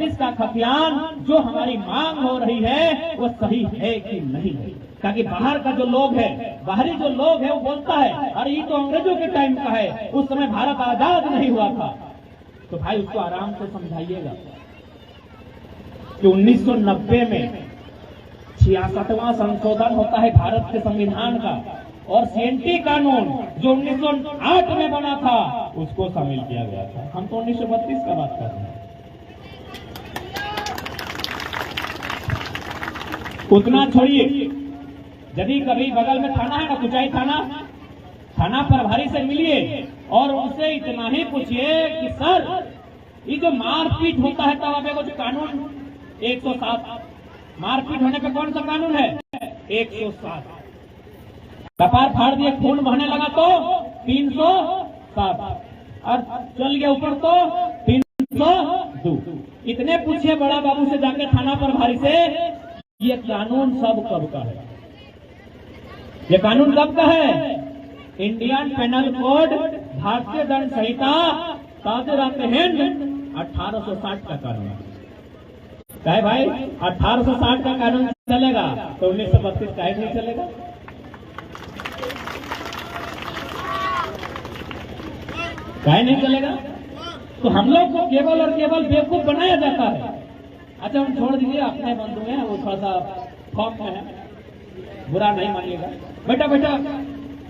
1932 का खतियान जो हमारी मांग हो रही है वो सही है कि नहीं है। ताकि बाहर का जो लोग है, बाहरी जो लोग है वो बोलता है अरे ये तो अंग्रेजों के टाइम का है, उस समय भारत आजाद नहीं हुआ था। तो भाई उसको आराम से समझाइएगा कि 1990 में 66वां संशोधन होता है भारत के संविधान का, और सीएनटी कानून जो 1908 में बना था उसको शामिल किया गया था। हम तो 1932 का बात कर रहे हैं। उतना छोड़िए, यदि कभी बगल में थाना है ना, कुचाई थाना, थाना प्रभारी से मिलिए और उनसे इतना ही पूछिए कि सर ये जो मारपीट होता है तब आपको जो कानून 107, मारपीट होने पे कौन सा कानून है 107, कपार फाड़ दिए खून बहने लगा तो 307, और चल गया ऊपर तो 302। इतने पूछिए बड़ा बाबू से जाके थाना प्रभारी से, ये कानून सब कब का है? ये कानून कब का है? इंडियन पेनल कोड, भारतीय दंड संहिता, ताज़ हिंद 1860 का कानून है भाई। 1860 का कानून चलेगा तो 1932 का नहीं चलेगा। काहे नहीं चलेगा? तो हम लोग को केवल और केवल बेवकूफ बनाया जाता है। अच्छा हम छोड़ दीजिए, अपने बंधु हैं वो थोड़ा सा फॉर्म में है, बुरा नहीं मानिएगा। बेटा बेटा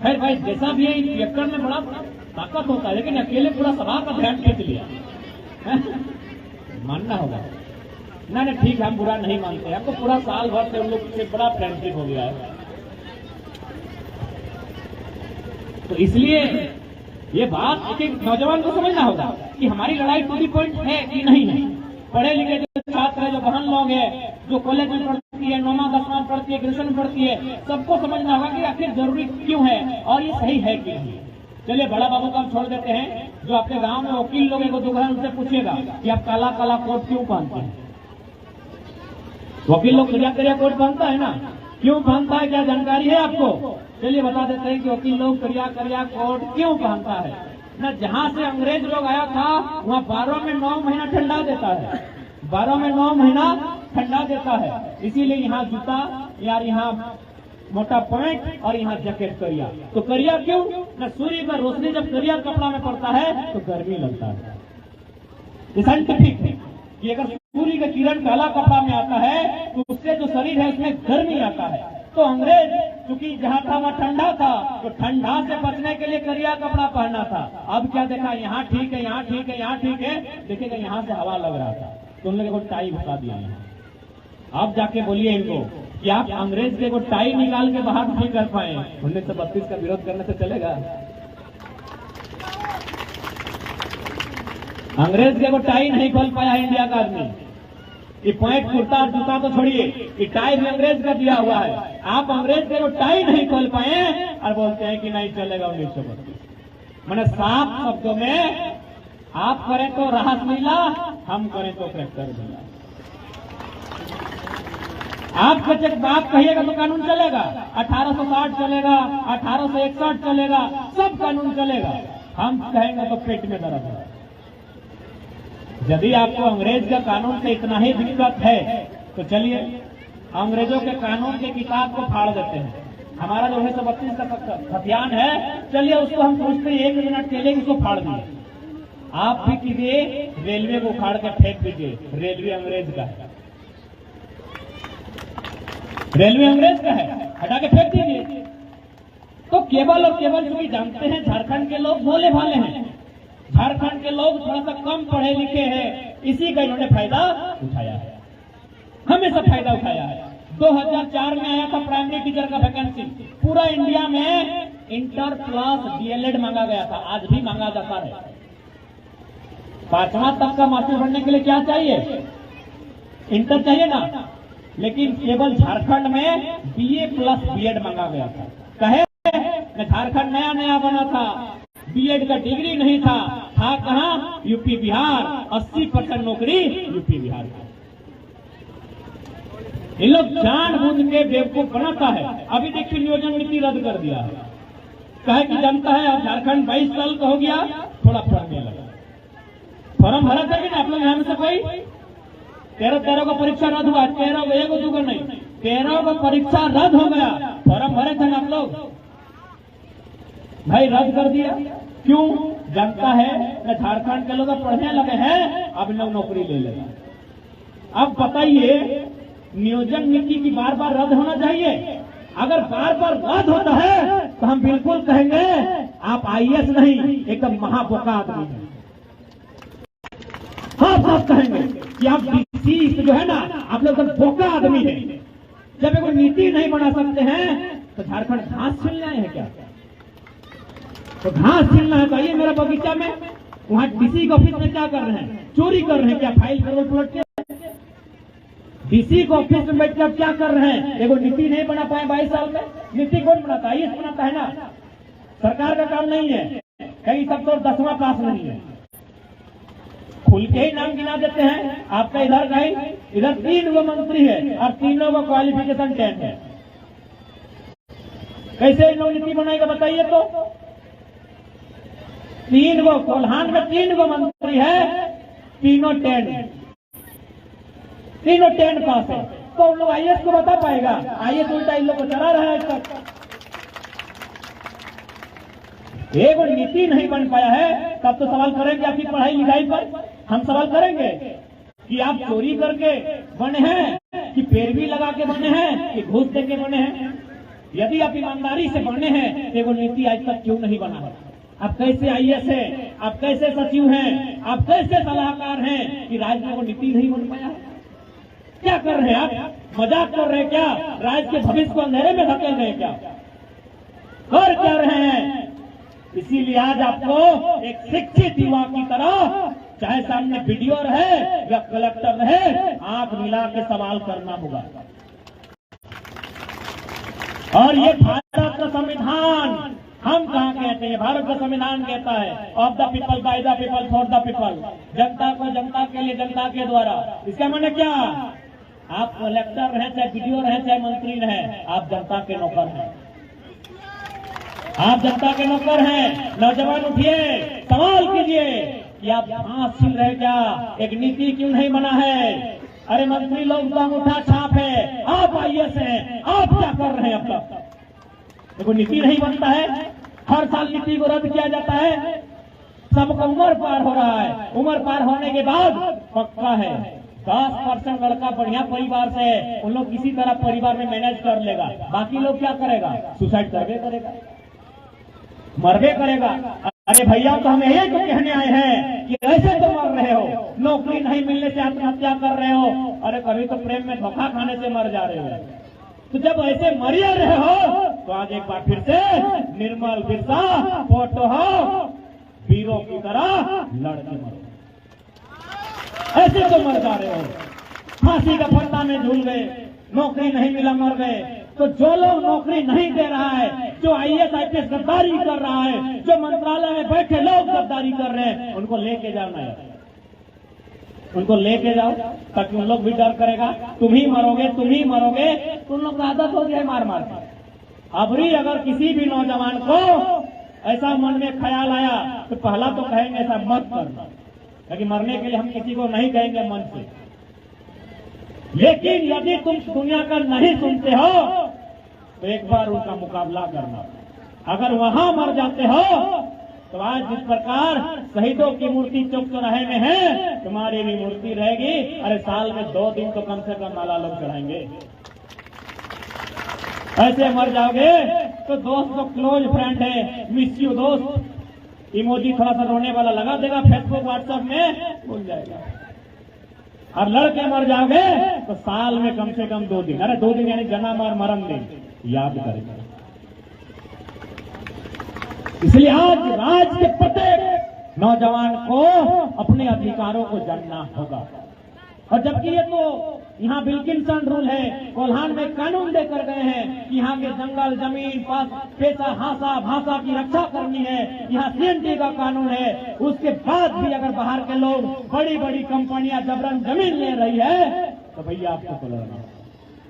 खैर भाई जैसा भी है, पियक्कड़ में बड़ा ताकत होता है, लेकिन अकेले पूरा सभा का ध्यान खींच लिया मानना होगा। नहीं ठीक है, हम बुरा नहीं मानते, हमको पूरा साल भर से उन लोग से बड़ा फ्रेंडशिप हो गया है। तो इसलिए ये बात एक नौजवान को समझना होगा कि हमारी लड़ाई टू दी पॉइंट है कि नहीं है। पढ़े लिखे जो छात्र है, जो बहन लोग है, जो कॉलेज में पढ़ती है, 9वां 10वां पढ़ती है, ग्रेजुएशन में पढ़ती है, सबको समझना होगा कि आखिर जरूरी क्यों है और ये सही है कि नहीं। चलिए बड़ा बाबू का हम छोड़ देते हैं। जो आपके गांव में वकील लोग हैं वो दोबारा उनसे पूछिएगा कि आप काला काला कोट क्यों पहनते हैं। वकील लोग करिया करिया कोट पहनता है ना, क्यों पहनता है, क्या जानकारी है आपको? चलिए बता देते हैं कि वकील लोग करिया करिया कोट क्यों पहनता है ना। जहां से अंग्रेज लोग आया था वहां 12 में 9 महीना ठंडा देता है, 12 में 9 महीना ठंडा देता है। इसीलिए यहाँ जूता यार, यहाँ मोटा पैंट और यहाँ जैकेट करिया। तो करिया क्यों ना, सूर्य का रोशनी जब करिया कपड़ा में पड़ता है तो गर्मी लगता है। ये साइंटिफिक है कि अगर सूर्य का किरण काला कपड़ा में आता है तो उससे जो शरीर है उसमें गर्मी आता है। तो अंग्रेज क्योंकि जहाँ था वहाँ ठंडा था, तो ठंडा से बचने के लिए करिया कपड़ा पहनना था। अब क्या देखा, यहाँ ठीक है, यहाँ ठीक है, यहाँ ठीक है, देखिएगा यहाँ से हवा लग रहा था तो उन लोगों को टाई बता दिया। आप जाके बोलिए इनको कि आप अंग्रेज के को टाई निकाल के बाहर नहीं कर पाए, 1932 का विरोध करने से चलेगा? अंग्रेज के को टाई नहीं खोल पाया इंडिया का आदमी। ये पैंट कुर्ता और जूता तो छोड़िए, ये टाई भी अंग्रेज का दिया हुआ है। आप अंग्रेज के को टाई नहीं खोल पाए और बोलते हैं कि नहीं चलेगा 1932। मैंने साफ शब्दों में आप करें तो राहत मिला, हम करें तो फ्रैक्चर मिला। आप बात कहिएगा तो कानून चलेगा, 1860 चलेगा, 1861 चलेगा, सब कानून चलेगा। हम कहेंगे तो पेट में दर्द है। यदि आपको अंग्रेज का कानून से इतना ही दिक्कत है तो चलिए अंग्रेजों के कानून की किताब को फाड़ देते हैं। हमारा जो 1932 का खतियान है, चलिए उसको हम सोचते हैं 1 मिनट के लिए उसको फाड़ दिए। आप भी कीजिए, रेलवे को उखाड़ के फेंक दीजिए, रेलवे अंग्रेज का है, रेलवे अंग्रेज का है, हटा के फेंक दीजिए। तो केवल और केवल क्योंकि जानते हैं झारखंड के लोग भोले भाले हैं, झारखंड के लोग थोड़ा सा कम पढ़े लिखे हैं, इसी का इन्होंने फायदा उठाया है, हमेशा फायदा उठाया है। 2004 में आया था प्राइमरी टीचर का वैकेंसी, पूरा इंडिया में इंटर प्लस डीएलएड मांगा गया था, आज भी मांगा जाता है। 5वां तक का मास्टर बनने के लिए क्या चाहिए, इंटर चाहिए ना, लेकिन केवल झारखंड में बीए प्लस बीएड मांगा गया था। कहे झारखंड नया नया बना था, बीएड का डिग्री नहीं था कहां, यूपी बिहार, 80% नौकरी यूपी बिहार का। इन लोग जानबूझ के बेवकूफ बनाता है। अभी देखिए नियोजन नीति रद्द कर दिया है, कहे कि जनता है अब झारखंड 22 साल का हो गया, थोड़ा पढ़ने लगा। फॉर्म भरा था कि ना आप लोग यहाँ में से कोई 13 को परीक्षा रद्द हुआ, 13 को 1 2 नहीं, 13 को परीक्षा रद्द हो गया। फॉर्म भरे थे ना आप लोग, भाई रद्द कर दिया। क्यों? जनता है न झारखंड के लोग पढ़ने लगे हैं, अब लोग नौकरी ले लेगा। अब बताइए, नियोजन नीति की बार बार रद्द होना चाहिए? अगर बार बार रद्द होता है तो हम बिल्कुल कहेंगे आप आईएएस नहीं, एकदम महाबोका आदमी है। हाँ, सब कहेंगे कि आप डीसी जो है ना, आप लोग एकदम बोका आदमी है। जब कोई नीति नहीं बना सकते हैं तो झारखंड घास छीलने आए हैं क्या? तो घास छीलना है तो आइए मेरा बगीचा में, वहां डीसी के ऑफिस में क्या कर रहे हैं? चोरी कर रहे हैं क्या? फाइल करोड़ पलट के डीसी को ऑफिस में बैठ कर क्या कर रहे हैं? एगो नीति नहीं बना पाए 22 साल में। नीति कौन बनाता है? आईएएस बनाता है ना, सरकार का काम नहीं है। कहीं सब तो 10वां पास नहीं है, खुल के ही नाम गिना देते हैं। आपका इधर कहीं, इधर 3 गो मंत्री है और तीनों को क्वालिफिकेशन 10 है। कैसे इन लोग नीति बनाएगा बताइए? तो 3 गो, कोल्हान में 3 गो मंत्री है, तीनों 10 पास है। तो उन लोग आईएएस को बता पाएगा? आईएएस उल्टा इन लोग को चला रहा है आज तक। एक नीति नहीं बन पाया है, तब तो सवाल करेंगे आपकी पढ़ाई लिखाई पर। हम सवाल करेंगे कि आप चोरी करके बने हैं, कि पैरवी लगा के बने हैं, कि घूस दे के बने हैं। यदि आप ईमानदारी से बने हैं, एगो नीति आज तक क्यों नहीं बना है? आप कैसे आईएएस हैं, आप कैसे सचिव हैं, आप कैसे सलाहकार हैं कि राज्य में वो नीति नहीं बन पाया? क्या कर रहे हैं आप? मजाक कर रहे हैं क्या? राज्य के भविष्य को अंधेरे में धकेल रहे हैं क्या? कर क्या रहे हैं? इसीलिए आज आपको एक शिक्षित युवा की तरह, चाहे सामने वीडियो रहे या कलेक्टर रहे, आंख मिला के सवाल करना होगा। और ये भारत का संविधान हम कहाँ कहते हैं? भारत का संविधान कहता है of the people, by the people, for the people. जनता को जनता के लिए, जनता के द्वारा। इसका माने क्या? आप कलेक्टर रहे, चाहे वीडियो रहे, चाहे मंत्री रहे, आप जनता के नौकर हैं। आप जनता के नौकर हैं। नौजवान उठिए, सवाल कीजिए कि आप घास छील रहे क्या? एक नीति क्यों नहीं बना है? अरे मंत्री लोग का अंगूठा छाप है, आप आईएएस हैं, आप क्या कर रहे हैं अब तक? देखो नीति नहीं बनता है, हर साल नीति को रद्द किया जाता है। सबका उम्र पार हो रहा है, उम्र पार होने के बाद पक्का है 10% लड़का बढ़िया परिवार से है, उन लोग किसी तरह परिवार में मैनेज कर लेगा। बाकी लोग क्या करेगा? सुसाइड करके करेगा, मरबे करेगा। अरे भैया, तो हम यही तो कहने आए हैं कि ऐसे तो मर रहे हो, नौकरी नहीं मिलने से आत्महत्या कर रहे हो। अरे कभी तो प्रेम में धोखा खाने से मर जा रहे हो। तो जब ऐसे मर रहे हो तो आज एक बार फिर से निर्मल बिरसा फोटो हो, वीरों की तरह लड़के मरो। ऐसे तो मर जा रहे हो, फांसी का फंदा में झूल गए, नौकरी नहीं मिला, मर गए। तो जो लोग नौकरी नहीं दे रहा है, जो आईएएस आईपीएस गद्दारी कर रहा है, जो मंत्रालय में बैठे लोग गद्दारी कर रहे हैं, उनको लेके जाना है, उनको लेके जाओ, ताकि उन लोग भी डर करेगा। तुम ही मरोगे, तुम ही मरोगे। तो उन लोग का आदत हो गया है मार मार के। अबरी अगर किसी भी नौजवान को ऐसा मन में ख्याल आया तो पहला तो कहेंगे ऐसा मत करना, लेकिन मरने के लिए हम किसी को नहीं कहेंगे मन से। लेकिन यदि तुम दुनिया का नहीं सुनते हो तो एक बार उनका मुकाबला करना। अगर वहां मर जाते हो तो आज जिस प्रकार शहीदों की मूर्ति चौक चौराहे में है, तुम्हारी भी मूर्ति रहेगी। अरे साल में 2 दिन तो कम से कम माला लोग चढ़ाएंगे। ऐसे मर जाओगे तो दोस्त तो क्लोज फ्रेंड है, मिस यू दोस्त, इमोजी थोड़ा सा रोने वाला लगा देगा फेसबुक व्हाट्सएप में, भूल जाएगा। और लड़के मर जाओगे तो साल में कम से कम 2 दिन, अरे 2 दिन यानी जन्म और मरण दिन याद करेंगे। इसलिए आज राज्य के प्रत्येक नौजवान को अपने अधिकारों को जानना होगा। और जबकि ये तो यहाँ विल्किंसन रूल है, कोल्हान में कानून देकर गए हैं कि यहाँ के जंगल, जमीन, पेशा, भाषा की रक्षा करनी है, यहाँ सीएनटी का कानून है। उसके बाद भी अगर बाहर के लोग, बड़ी बड़ी कंपनियां जबरन जमीन ले रही है तो भैया आपको तो लड़ना।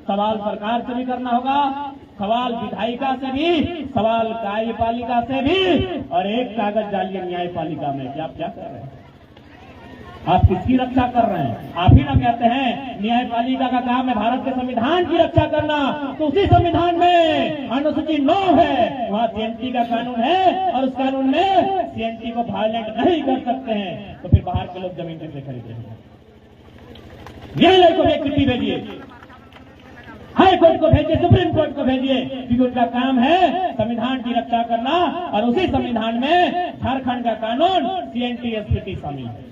सवाल सरकार से भी करना होगा, सवाल विधायिका से भी, सवाल न्यायपालिका से भी, और एक कागज डालिए न्यायपालिका में कि आप क्या कर रहे हैं। आप किसकी रक्षा कर रहे हैं? आप ही ना कहते हैं न्यायपालिका का काम है भारत के संविधान की रक्षा करना, तो उसी संविधान में अनुसूची 9 है, वहां सीएनटी का कानून है और उस कानून में सीएनटी को वायलेट नहीं कर सकते हैं, तो फिर बाहर के लोग जमीन कैसे खरीदेंगे? न्यायालय को एक चिट्ठी भेजिए, हाई कोर्ट को भेजिए, सुप्रीम कोर्ट को भेजिए, क्योंकि उनका काम है संविधान की रक्षा करना और उसी संविधान में झारखंड का कानून सीएनटी एसपीटी शामिल है।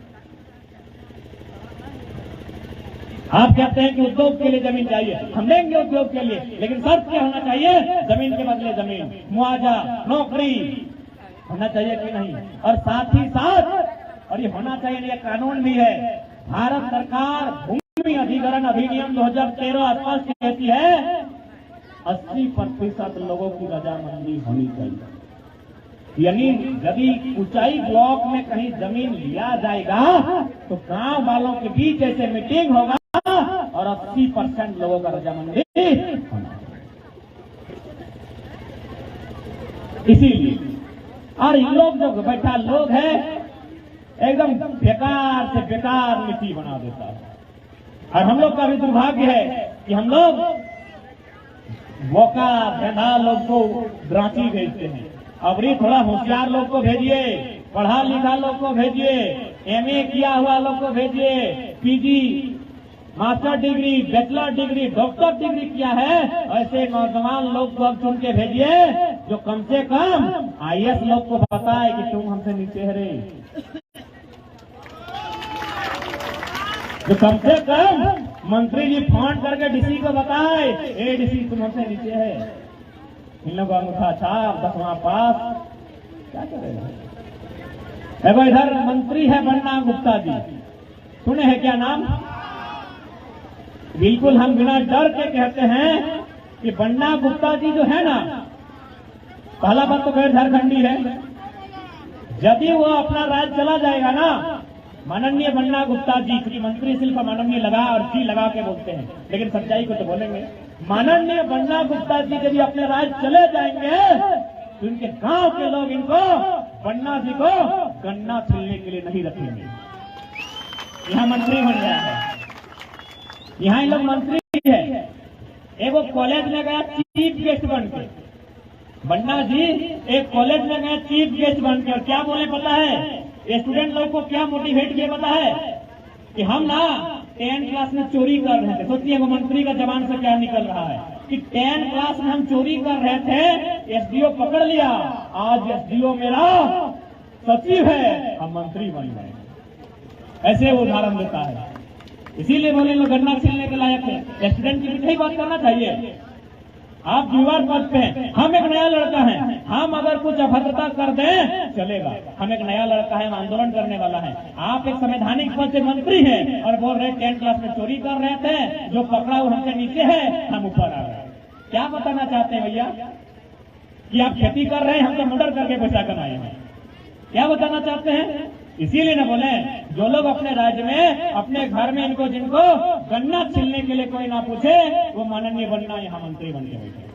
आप कहते हैं कि उद्योग के लिए जमीन चाहिए, हम देंगे उद्योग के लिए, लेकिन शर्त क्या होना चाहिए? जमीन के बदले जमीन, मुआवजा, नौकरी होना चाहिए कि नहीं? और साथ ही साथ, और ये होना चाहिए, ये कानून भी है, भारत सरकार भूमि अधिग्रहण अधिनियम 2013 स्पष्ट कहती है 80% लोगों की रजामंदी होनी चाहिए। यानी यदि ऊंचाई ब्लॉक में कहीं जमीन लिया जाएगा तो गांव वालों के बीच ऐसे मीटिंग होगा और 80% लोगों का रजामंदी होना। इसीलिए और इन लोग जो बैठा लोग है एकदम बेकार से बेकार नीति बना देता है। और हम लोग का भी दुर्भाग्य है कि हम लोग मौका धंधा लोग को रांची भेजते हैं। अब ये थोड़ा होशियार लोग को भेजिए, पढ़ा लिखा लोग को भेजिए, एमए किया हुआ लोग को भेजिए, PG, master degree, bachelor degree, doctor degree किया है, ऐसे नौजवान लोग को अब चुन के भेजिए जो कम से कम आईएएस लोग को बताए कि तुम हमसे नीचे है रे, जो कम से कम मंत्री जी फोन करके डीसी को बताए, ए डीसी तुम हमसे नीचे है। इन लोगों का अंगूठा छाप, 10वां पास, क्या करेगा? एगो इधर मंत्री है बन्ना गुप्ता जी, सुने हैं क्या नाम? बिल्कुल हम बिना डर के कहते हैं कि बन्ना गुप्ता जी जो है ना, पहला बात तो गैर झारखंडी है। यदि वो अपना राज्य चला जाएगा ना, माननीय बन्ना गुप्ता जी, क्योंकि मंत्री सिर्फ माननीय लगा और जी लगा के बोलते हैं, लेकिन सच्चाई को तो बोलेंगे। माननीय बन्ना गुप्ता जी यदि अपने राज्य चले जाएंगे तो इनके गांव के लोग इनको, बन्ना जी को गन्ना छिलने के लिए नहीं रखेंगे। यहाँ मंत्री बन गया है, यहाँ इन लोग मंत्री है। एगो कॉलेज में गया चीफ गेस्ट बन के, बन्ना जी एक कॉलेज में गए चीफ गेस्ट बन के, और क्या बोले पता है? स्टूडेंट लोग को क्या मोटिवेट किया पता है? कि हम ना 10th क्लास में चोरी कर रहे थे। सोचिए वो मंत्री का जबान से क्या निकल रहा है कि 10th क्लास में हम चोरी कर रहे थे, एसडीओ पकड़ लिया, आज एसडीओ मेरा सचिव है, हम मंत्री बन गए। ऐसे वो उदाहरण देता है। इसीलिए बोले लोग गन्ना छीलने के लायक है। स्टूडेंट की भी बात करना चाहिए। आप युवा पद पे हैं, हम एक नया लड़का है, हम अगर कुछ अभद्रता कर दें चलेगा, हम एक नया लड़का है, हम आंदोलन करने वाला है। आप एक संवैधानिक पद से मंत्री हैं और बोल रहे 10th क्लास में चोरी कर रहे थे, जो पकड़ा वो हमसे नीचे है, हम ऊपर आ गए। क्या बताना चाहते हैं भैया? कि आप खेती कर रहे हैं, हम तो मर्डर करके पैसा कमाए हैं। क्या बताना चाहते हैं? इसीलिए ना बोले जो लोग अपने राज्य में, अपने घर में इनको जिनको गन्ना छिलने के लिए कोई ना पूछे, वो माननीय बनना यहाँ मंत्री बन के बैठे।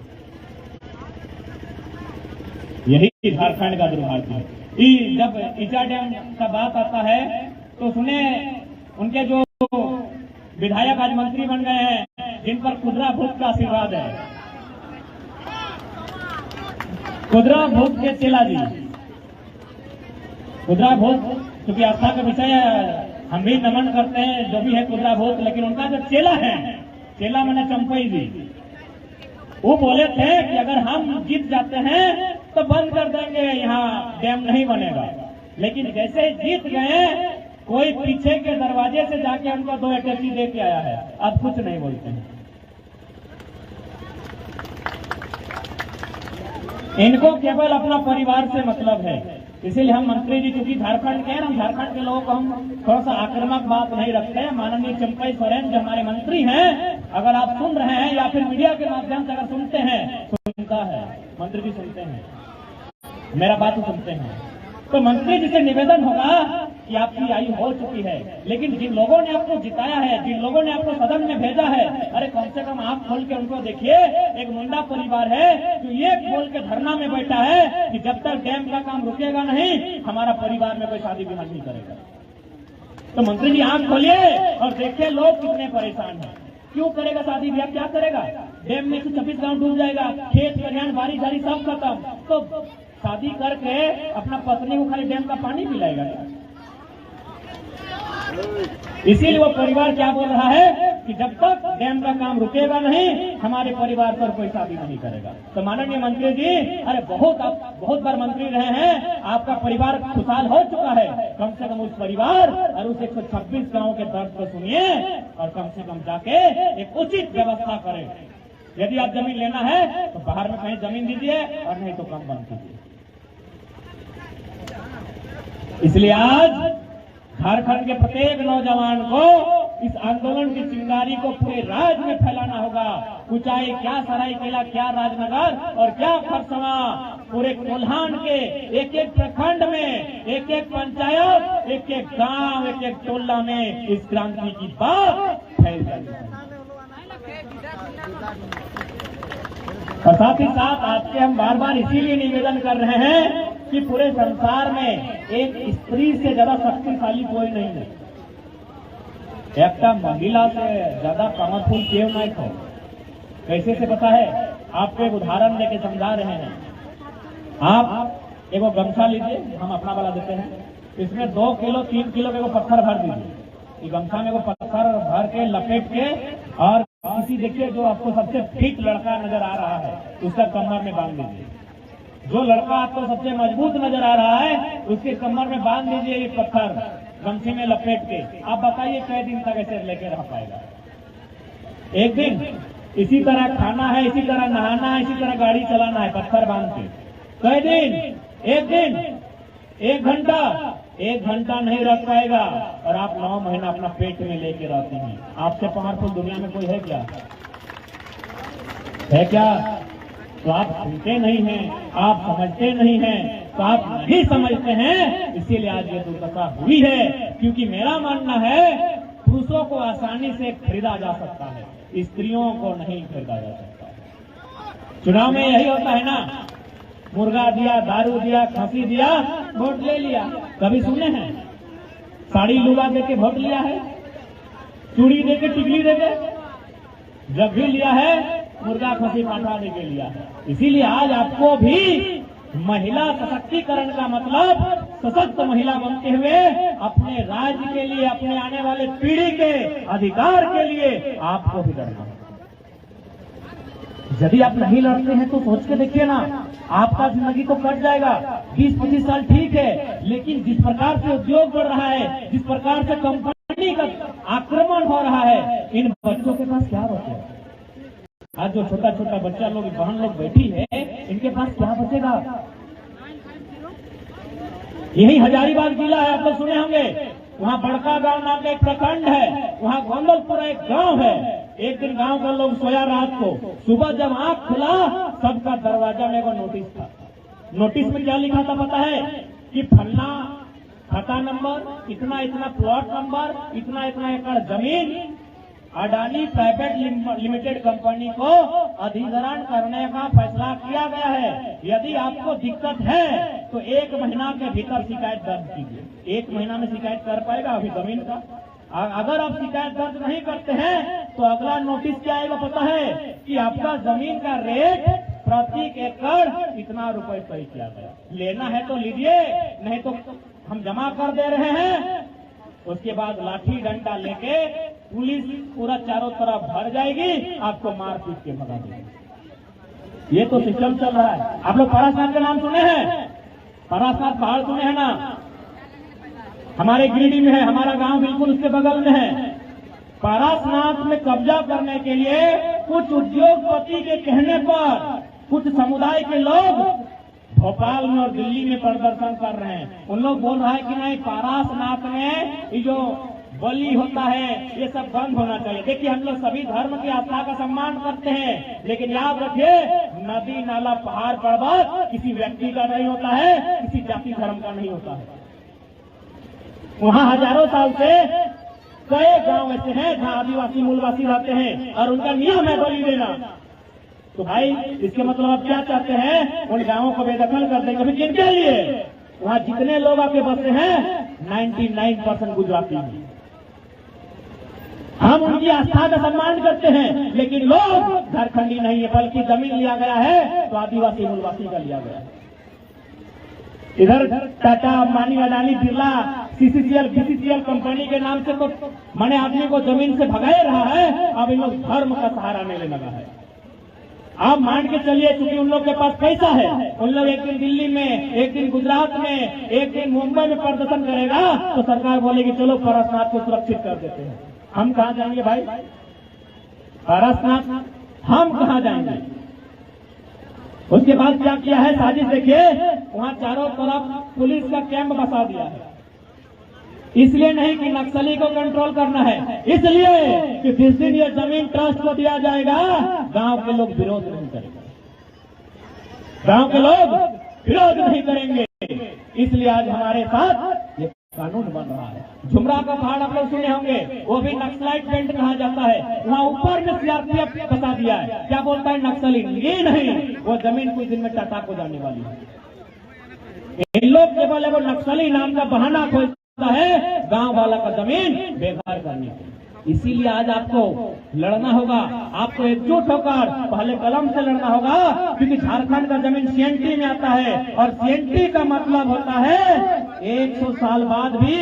यही झारखंड का दुर्भाग्य है। जब ईचा डैम का बात आता है तो सुने उनके जो विधायक आज मंत्री बन गए हैं, जिन पर खुदरा भूत का आशीर्वाद है, खुदरा भूत के चेला जी, खुदरा भूत क्योंकि आस्था का विषय है, हम भी नमन करते हैं जो भी है खुदरा भूत, लेकिन उनका जो चेला है, चेला मैंने चंपई जी, वो बोले थे कि अगर हम जीत जाते हैं तो बंद कर देंगे, यहाँ डैम नहीं बनेगा। लेकिन जैसे जीत गए, कोई पीछे के दरवाजे से जाके उनको 2 अटैची दे के आया है, अब कुछ नहीं बोलते हैं। इनको केवल अपना परिवार से मतलब है। इसीलिए हम मंत्री जी चूंकि झारखंड के हैं, हम झारखंड के लोगों को हम थोड़ा सा आक्रामक बात नहीं रखते हैं। माननीय चंपई सोरेन जो हमारे मंत्री हैं, अगर आप सुन रहे हैं या फिर मीडिया के माध्यम से अगर सुनते हैं, सुनता है मंत्री जी, सुनते हैं मेरा बात सुनते हैं, तो मंत्री जी से निवेदन होगा कि आपकी आयु हो चुकी है, लेकिन जिन लोगों ने आपको जिताया है, जिन लोगों ने आपको सदन में भेजा है, अरे कम से कम आप खोल के उनको देखिए। एक मुंडा परिवार है जो ये खोल के धरना में बैठा है कि जब तक डैम का काम रुकेगा नहीं, हमारा परिवार में कोई शादी विवाह नहीं करेगा। तो मंत्री जी आंख खोलिए और देखिए लोग कितने परेशान हैं। क्यों करेगा शादी ब्याह, क्या करेगा? डैम में से 26 गांव डूब जाएगा, खेत खलिहान बारी झारी सब खत्म, तो शादी करके अपना पत्नी को खाली डैम का पानी पिलाएगा। इसीलिए वो परिवार क्या बोल रहा है कि जब तक डैम का काम रुकेगा नहीं, हमारे परिवार पर कोई शादी नहीं करेगा। तो माननीय मंत्री जी, अरे बहुत बार मंत्री रहे हैं, आपका परिवार खुशहाल हो चुका है, कम से कम उस परिवार और उस 126 गांव के दर्द को सुनिए और कम से कम जाके एक उचित व्यवस्था करें। यदि आप जमीन लेना है तो बाहर में कहीं जमीन दीजिए और नहीं तो कम बंद कीजिए। इसलिए आज झारखंड के प्रत्येक नौजवान को इस आंदोलन की चिंगारी को पूरे राज्य में फैलाना होगा। कुचाई क्या सरायकेला, क्या राजनगर और क्या खरसवा, पूरे कोल्हान के एक एक प्रखंड में, एक एक पंचायत, एक एक गांव, एक एक टोला में इस क्रांति की बात फैल जाएगी। और साथ ही साथ आपसे हम बार बार इसीलिए निवेदन कर रहे हैं कि पूरे संसार में एक स्त्री से ज्यादा शक्तिशाली कोई नहीं है। एक महिला से ज्यादा पावरफुल केव नहीं हो। कैसे से पता है? आपको एक उदाहरण देके समझा रहे हैं। आप एगो गमछा लीजिए, हम अपना वाला देते हैं, इसमें 2 किलो 3 किलो के पत्थर भर दीजिए। गमछा में वो पत्थर भर के लपेट के और किसी देखिए जो आपको सबसे फिट लड़का नजर आ रहा है उसका कमर में बांध दीजिए। जो लड़का आपको सबसे मजबूत नजर आ रहा है उसके कमर में बांध दीजिए ये पत्थर गमछे में लपेट के। आप बताइए कई दिन तक ऐसे लेके रह पाएगा? एक दिन इसी तरह खाना है, इसी तरह नहाना है, इसी तरह गाड़ी चलाना है पत्थर बांध के। कई दिन? एक दिन, 1 घंटा नहीं रख पाएगा। और आप 9 महीना अपना पेट में लेके रहते हैं। आपसे पावरफुल दुनिया में कोई है क्या? है क्या? तो आप सुनते नहीं हैं, आप समझते नहीं हैं, तो आप नहीं समझते हैं, इसीलिए आज ये दुर्दशा हुई है। क्योंकि मेरा मानना है पुरुषों को आसानी से खरीदा जा सकता है, स्त्रियों को नहीं खरीदा जा सकता। चुनाव में यही होता है ना, मुर्गा दिया, दारू दिया, खांसी दिया, वोट ले लिया। कभी सुने हैं? साड़ी लुगा देके वोट लिया है? चूड़ी देके, टिकली देके? जब भी लिया है मुर्गा खांसी पाठा देके लिया है। इसीलिए आज आपको भी महिला सशक्तिकरण का मतलब सशक्त महिला बनते हुए अपने राज्य के लिए, अपने आने वाले पीढ़ी के अधिकार के लिए आपको भी लड़ना है। यदि आप नहीं लड़ते हैं तो सोच के देखिए ना, आपका जिंदगी तो कट जाएगा। 20-25 साल ठीक है, लेकिन जिस प्रकार से उद्योग बढ़ रहा है, जिस प्रकार से कंपनी का आक्रमण हो रहा है, इन बच्चों के पास क्या बचेगा? आज जो छोटा छोटा बच्चा लोग, बहन लोग बैठी है, इनके पास क्या बचेगा? यही हजारीबाग जिला है, आप लोग सुने होंगे। वहाँ बड़का गांव नाम का एक प्रखंड है, वहाँ गोंदलपुरा एक गांव है। एक दिन गांव का लोग सोया रात को, सुबह जब आंख खुला सबका दरवाजा में वो नोटिस था। नोटिस में क्या लिखा था पता है? कि फलना खाता नंबर, इतना इतना प्लॉट नंबर, इतना इतना एकड़ जमीन अडानी प्राइवेट लिमिटेड कंपनी को अधिग्रहण करने का फैसला किया गया है। यदि आपको दिक्कत है तो 1 महीना के भीतर शिकायत दर्ज कीजिए। 1 महीना में शिकायत कर पाएगा अभी जमीन का? अगर आप शिकायत दर्ज नहीं करते हैं तो अगला नोटिस क्या आएगा पता है? कि आपका जमीन का रेट प्रति एकड़ इतना रुपए तय किया गया। लेना है तो लीजिए, नहीं तो हम जमा कर दे रहे हैं। उसके बाद लाठी डंडा लेके पुलिस पूरा चारों तरफ भर जाएगी, आपको मार पीट के भगा देगी। ये तो सिस्टम चल रहा है। आप लोग पारासात का नाम सुने हैं? पारासात पहाड़ सुने हैं ना? हमारे गिरिडीह में है, हमारा गांव बिल्कुल उसके बगल में है। पारासात में कब्जा करने के लिए कुछ उद्योगपति के कहने पर कुछ समुदाय के लोग भोपाल में और दिल्ली में प्रदर्शन कर रहे हैं। उन लोग बोल रहा है कि नहीं, पारासनाथ में ये जो बलि होता है ये सब बंद होना चाहिए। देखिए, हम लोग सभी धर्म की आस्था का सम्मान करते हैं, लेकिन याद रखिए नदी नाला पहाड़ पर्वत किसी व्यक्ति का नहीं होता है, किसी जाति धर्म का नहीं होता है। वहाँ हजारों साल से कई गांव ऐसे हैं जहाँ आदिवासी मूलवासी रहते हैं और उनका नियम है बलि देना। तो भाई इसके मतलब आप क्या चाहते हैं? उन गांवों को बेदखल कर देंगे। अभी किनके लिए? वहाँ जितने लोग आपके बसे हैं 99% गुजराती हैं। हम उनकी आस्था का सम्मान करते हैं, लेकिन लोग झारखंडी नहीं है, बल्कि जमीन लिया गया है तो आदिवासी मूलवासी का लिया गया है। इधर टाटा, अंबानी, अडानी, बिरला, सीसीसीएल, बीसीसीएल कंपनी के नाम से तो मने आदमी को जमीन से भगाए रहा है। अब इन लोग धर्म का सहारा लेने लगा है। आप मान के चलिए, क्योंकि उन लोग के पास पैसा है, उन लोग एक दिन दिल्ली में, एक दिन गुजरात में, एक दिन मुंबई में प्रदर्शन करेगा तो सरकार बोलेगी चलो पारसनाथ को सुरक्षित कर देते हैं। हम कहां जाएंगे भाई? पारसनाथ हम कहां जाएंगे? उसके बाद क्या किया है साजिश देखिए, वहां चारों तरफ पुलिस का कैंप बसा दिया है। इसलिए नहीं कि नक्सली को कंट्रोल करना है, इसलिए कि जिस दिन ये जमीन ट्रस्ट को दिया जाएगा गांव के लोग विरोध नहीं करेंगे, गांव के लोग विरोध नहीं करेंगे। इसलिए आज हमारे साथ ये कानून बन रहा है। झुमरा का पहाड़ आप लोग सुने होंगे, वो भी नक्सलाइट बेल्ट कहा जाता है। वहां ऊपर में सीआरपीएफ बता दिया है। क्या बोलता है नक्सली? ये नहीं, वो जमीन कुछ दिन में टाटा को जाने वाली है। इन लोग केवल वो नक्सली नाम का बहाना खोजता है गांव वाला का जमीन बेकार करने के। इसीलिए आज आपको लड़ना होगा, आपको एकजुट होकर पहले कलम से लड़ना होगा, क्योंकि झारखंड का जमीन सीएनटी में आता है और सीएनटी का मतलब होता है 100 साल बाद भी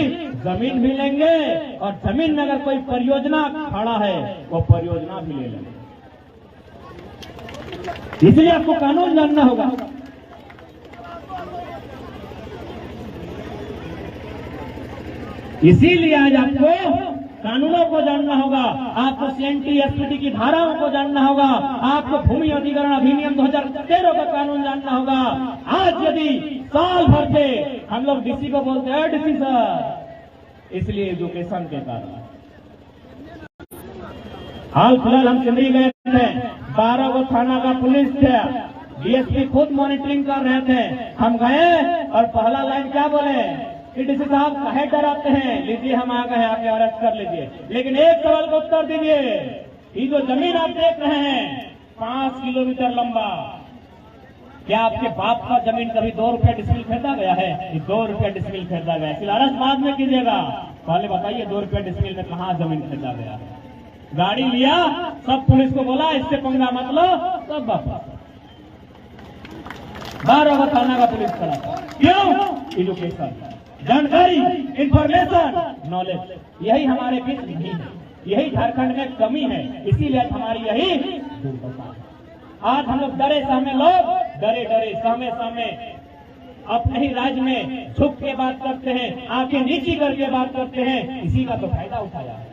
जमीन भी लेंगे और जमीन में अगर कोई परियोजना खड़ा है वो परियोजना भी ले लेंगे। इसलिए आपको कानून जानना होगा। इसीलिए आज आपको कानूनों को जानना होगा, आपको सीएनटी एसपीटी की धाराओं को जानना होगा, आपको भूमि अधिग्रहण अधिनियम 2013 का कानून जानना होगा। आज यदि साल भर से हम लोग डीसी को बोलते हैं डीसी सर, इसलिए एजुकेशन के कारण हाल फिलहाल हम चंडी गए थे, 12 गो थाना का पुलिस थे, डीएसपी खुद मॉनिटरिंग कर रहे थे। हम गए और पहला लाइन क्या बोले कि डीसी साहब काहे डराते हैं, लीजिए हम आ गए हैं, आके अरेस्ट कर लीजिए। लेकिन एक सवाल का उत्तर दीजिए, ये जो जमीन आप देख रहे हैं 5 किलोमीटर लंबा, क्या आपके बाप का जमीन कभी 2 रुपया डिसमिल खरीदा गया है? 2 रुपया डिसमिल खरीदा गया। फिर अरेस्ट बाद में कीजिएगा, पहले बताइए 2 रुपया डिसमिल में कहाँ जमीन खरीदा गया? गाड़ी लिया, सब पुलिस को बोला इससे पंगा मत लो, सब वापस। 12 गो थाना का पुलिस खड़ा था। क्यों? एजुकेशन, जानकारी, इंफॉर्मेशन, नॉलेज, यही हमारे बीच नहीं है, यही झारखंड में कमी है। इसीलिए हमारी यही दुर्दशा है। आज हम लोग डरे सहमे लोग, डरे डरे सहमे सहमे अपने ही राज्य में झुक के बात करते हैं, आंखें नीची करके बात करते हैं। इसी का तो फायदा उठाया है।